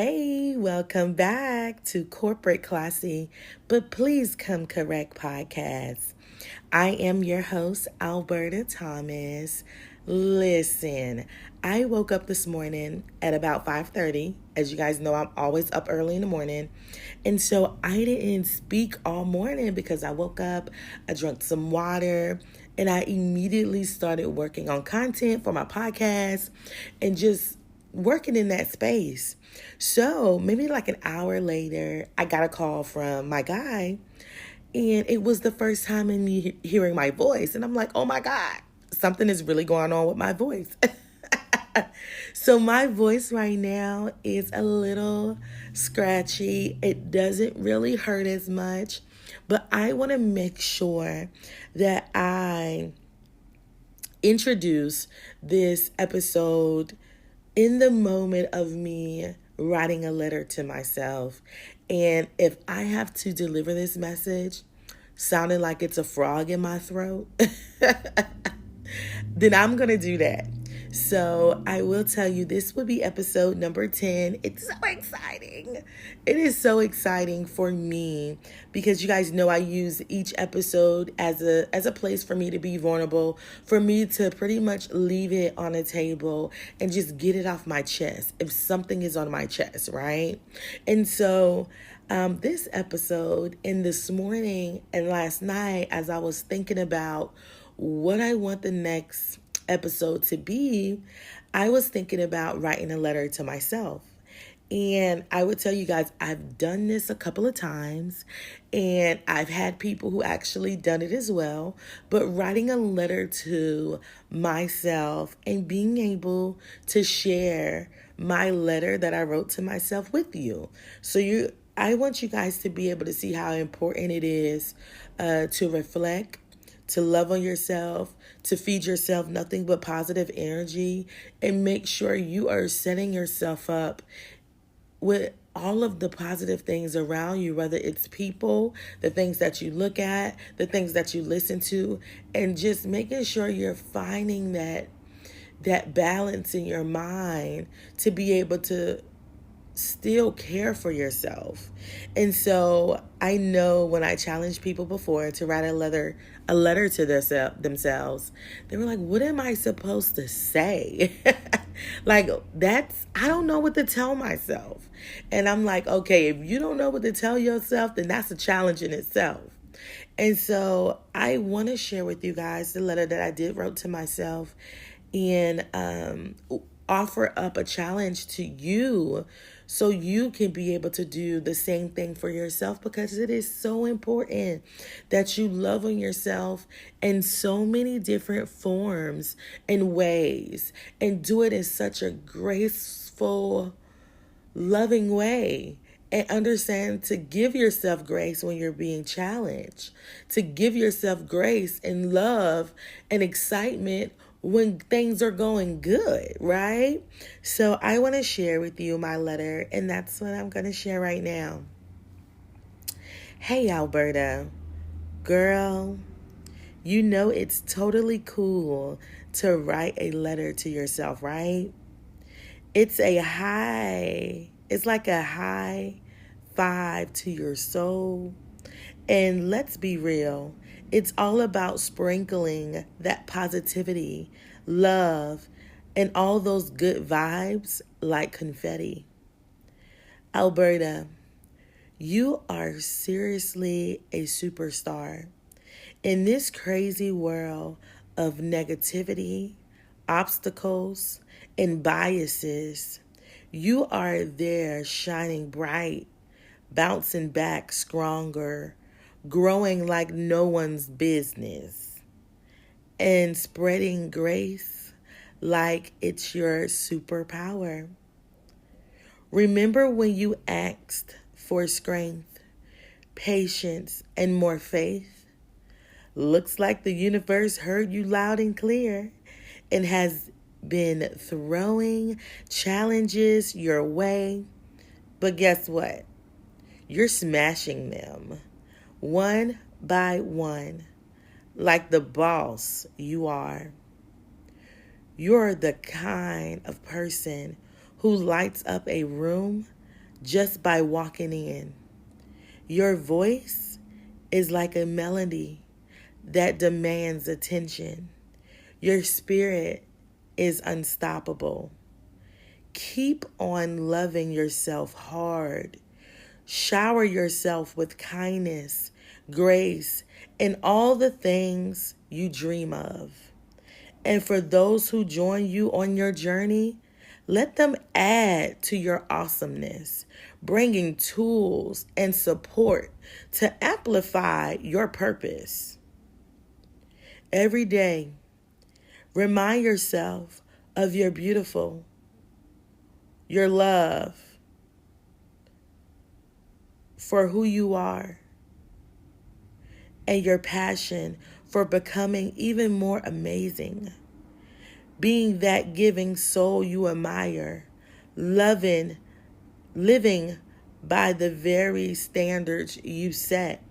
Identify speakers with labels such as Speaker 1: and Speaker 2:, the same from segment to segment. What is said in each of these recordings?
Speaker 1: Hey, welcome back to Corporate Classy, but Please Come Correct podcast. I am your host, Alberta Thomas. Listen, I woke up this morning at about 5:30. As you guys know, I'm always up early in the morning. And so I didn't speak all morning because I woke up, I drank some water, and I immediately started working on content for my podcast and just working in that space. So maybe like an hour later, I got a call from my guy, and it was the first time in me hearing my voice. And I'm like, oh my God, something is really going on with my voice. So my voice right now is a little scratchy. It doesn't really hurt as much, but I want to make sure that I introduce this episode in the moment of me writing a letter to myself. And if I have to deliver this message sounding like it's a frog in my throat, then I'm going to do that. So I will tell you, this will be episode number 10. It's so exciting. It is so exciting for me because you guys know I use each episode as a place for me to be vulnerable, for me to pretty much leave it on a table and just get it off my chest if something is on my chest, right? And so this episode and this morning and last night, as I was thinking about what I want the next episode to be, I was thinking about writing a letter to myself. And I would tell you guys, I've done this a couple of times and I've had people who actually done it as well. But writing a letter to myself and being able to share my letter that I wrote to myself with you. I want you guys to be able to see how important it is to reflect, to love on yourself, to feed yourself nothing but positive energy, and make sure you are setting yourself up with all of the positive things around you, whether it's people, the things that you look at, the things that you listen to, and just making sure you're finding that balance in your mind to be able to still care for yourself. And so I know when I challenged people before to write a letter to themselves, they were like, what am I supposed to say? I don't know what to tell myself. And I'm like, okay, if you don't know what to tell yourself, then that's a challenge in itself. And so I want to share with you guys the letter that I did wrote to myself and offer up a challenge to you so you can be able to do the same thing for yourself, because it is so important that you love on yourself in so many different forms and ways, and do it in such a graceful, loving way. And understand to give yourself grace when you're being challenged, to give yourself grace and love and excitement when things are going good, right? So I want to share with you my letter, and that's what I'm going to share right now. Hey, Alberta. Girl, you know it's totally cool to write a letter to yourself, right? It's like a high five to your soul. And let's be real, it's all about sprinkling that positivity, love, and all those good vibes like confetti. Alberta, you are seriously a superstar. In this crazy world of negativity, obstacles, and biases, you are there shining bright, bouncing back stronger, growing like no one's business, and spreading grace like it's your superpower. Remember when you asked for strength, patience, and more faith? Looks like the universe heard you loud and clear and has been throwing challenges your way. But guess what? You're smashing them one by one, like the boss you are. You're the kind of person who lights up a room just by walking in. Your voice is like a melody that demands attention. Your spirit is unstoppable. Keep on loving yourself hard. Shower yourself with kindness, grace, and all the things you dream of. And for those who join you on your journey, let them add to your awesomeness, bringing tools and support to amplify your purpose. Every day, remind yourself of your beautiful, your love for who you are, and your passion for becoming even more amazing. Being that giving soul you admire, living by the very standards you set.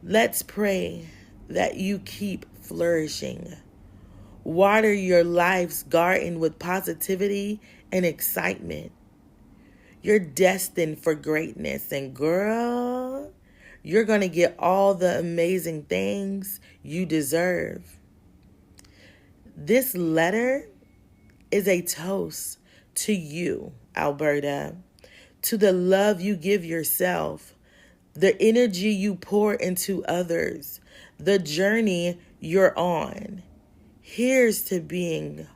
Speaker 1: Let's pray that you keep flourishing. Water your life's garden with positivity and excitement. You're destined for greatness, and girl, you're going to get all the amazing things you deserve. This letter is a toast to you, Alberta, to the love you give yourself, the energy you pour into others, the journey you're on. Here's to being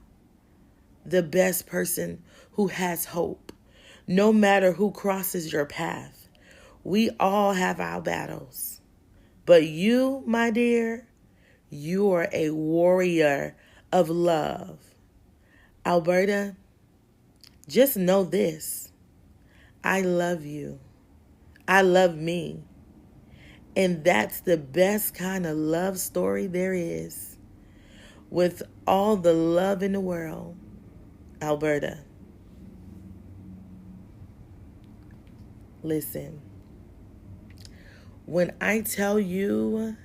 Speaker 1: the best person who has hope, no matter who crosses your path. We all have our battles, but you, my dear, you are a warrior of love. Alberta, just know this. I love you. I love me. And that's the best kind of love story there is. With all the love in the world, Alberta. Listen, when I tell you,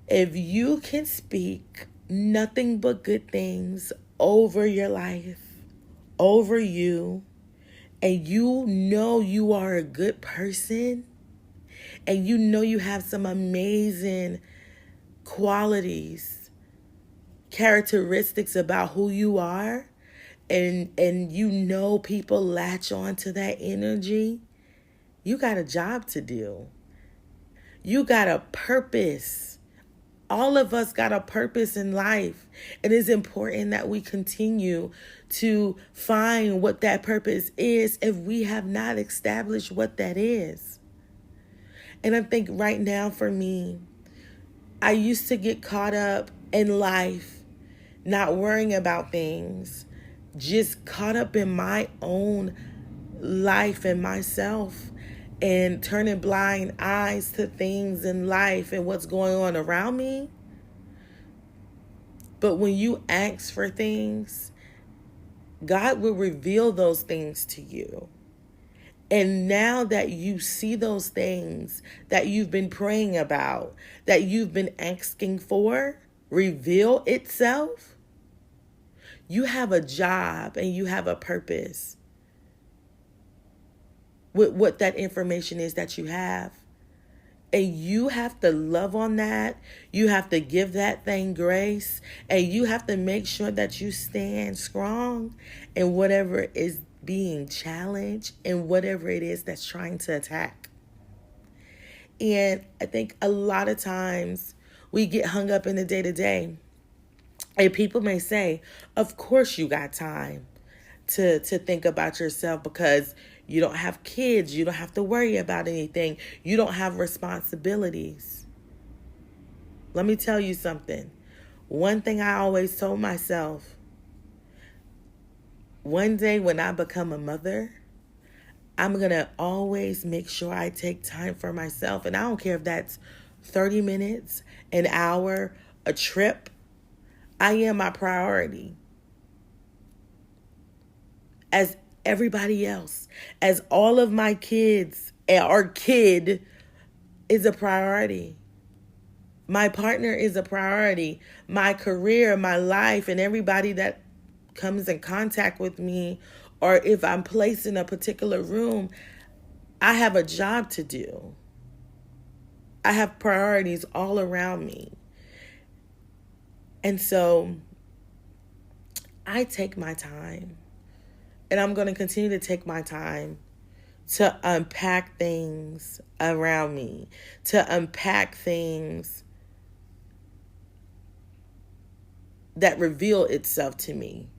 Speaker 1: if you can speak nothing but good things over your life, over you, and you know you are a good person, and you know you have some amazing qualities, characteristics about who you are, and you know people latch on to that energy, you got a job to do. You got a purpose. All of us got a purpose in life. It is important that we continue to find what that purpose is if we have not established what that is. And I think right now for me, I used to get caught up in life, not worrying about things, just caught up in my own life and myself, and turning blind eyes to things in life and what's going on around me. But when you ask for things, God will reveal those things to you. And now that you see those things that you've been praying about, that you've been asking for, reveal itself, you have a job and you have a purpose with what that information is that you have. And you have to love on that. You have to give that thing grace. And you have to make sure that you stand strong in whatever is being challenged and whatever it is that's trying to attack. And I think a lot of times we get hung up in the day-to-day. And people may say, of course you got time to think about yourself because you don't have kids. You don't have to worry about anything. You don't have responsibilities. Let me tell you something. One thing I always told myself, one day when I become a mother, I'm going to always make sure I take time for myself. And I don't care if that's 30 minutes, an hour, a trip. I am my priority. As everybody else, as all of my kids, our kid is a priority. My partner is a priority. My career, my life, and everybody that comes in contact with me or if I'm placed in a particular room, I have a job to do. I have priorities all around me. And so I take my time, and I'm going to continue to take my time to unpack things around me, to unpack things that reveal itself to me,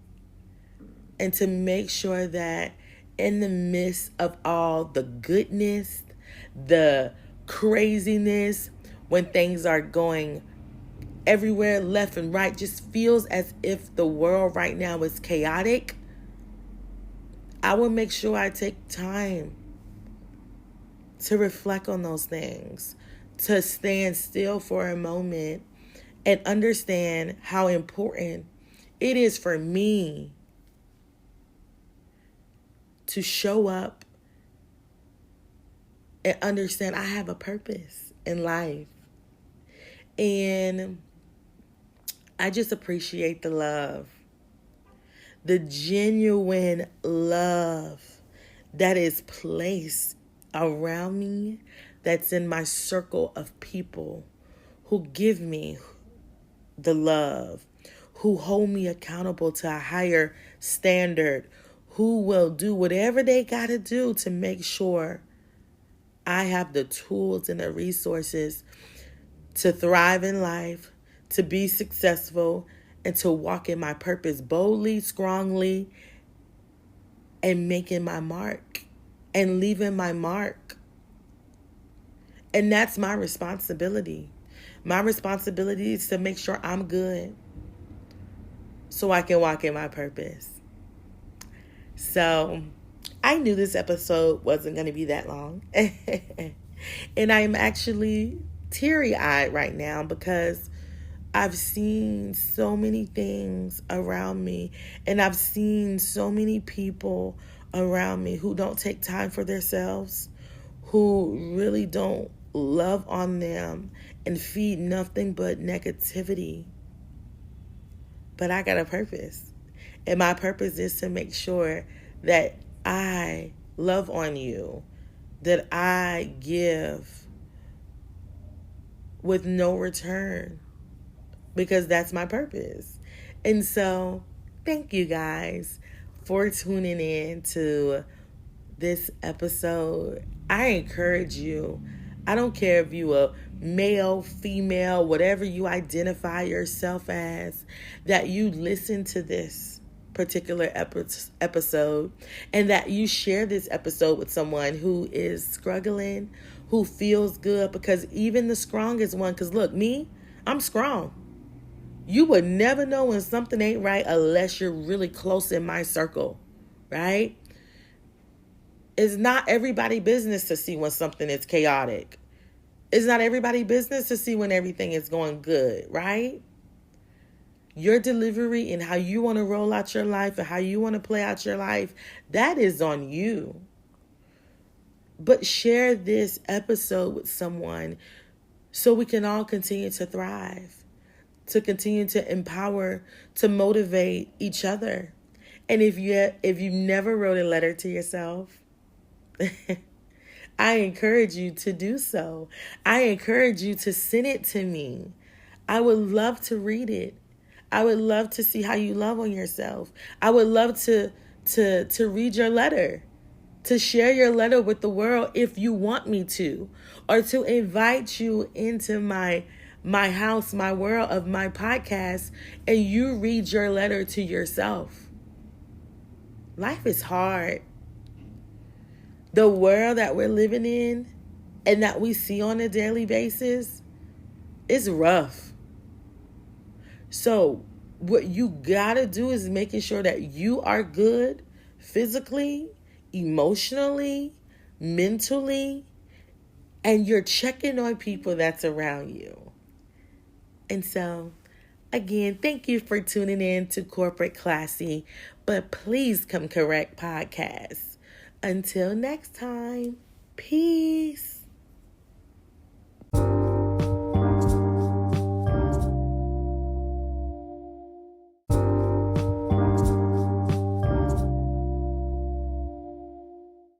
Speaker 1: and to make sure that in the midst of all the goodness, the craziness, when things are going everywhere, left and right, just feels as if the world right now is chaotic, I will make sure I take time to reflect on those things, to stand still for a moment and understand how important it is for me to show up and understand I have a purpose in life. And I just appreciate the love, the genuine love that is placed around me, that's in my circle of people who give me the love, who hold me accountable to a higher standard, who will do whatever they got to do to make sure I have the tools and the resources to thrive in life, to be successful, and to walk in my purpose boldly, strongly, and making my mark and leaving my mark. And that's my responsibility. My responsibility is to make sure I'm good so I can walk in my purpose. So I knew this episode wasn't going to be that long. And I'm actually teary-eyed right now because I've seen so many things around me, and I've seen so many people around me who don't take time for themselves, who really don't love on them and feed nothing but negativity. But I got a purpose, and my purpose is to make sure that I love on you, that I give with no return, because that's my purpose. And so thank you guys for tuning in to this episode. I encourage you, I don't care if you are male, female, whatever you identify yourself as, that you listen to this particular episode, and that you share this episode with someone who is struggling, who feels good, because even the strongest one, because look, me, I'm strong. You would never know when something ain't right unless you're really close in my circle, right? It's not everybody's business to see when something is chaotic. It's not everybody's business to see when everything is going good, right? Your delivery and how you want to roll out your life and how you want to play out your life, that is on you. But share this episode with someone so we can all continue to thrive, to continue to empower, to motivate each other. And if you never wrote a letter to yourself, I encourage you to do so. I encourage you to send it to me. I would love to read it. I would love to see how you love on yourself. I would love to read your letter, to share your letter with the world if you want me to, or to invite you into my house, my world of my podcast, and you read your letter to yourself. Life is hard. The world that we're living in and that we see on a daily basis is rough. So what you gotta do is making sure that you are good physically, emotionally, mentally, and you're checking on people that's around you. And so, again, thank you for tuning in to Corporate Classy, but please come correct podcast. Until next time, peace.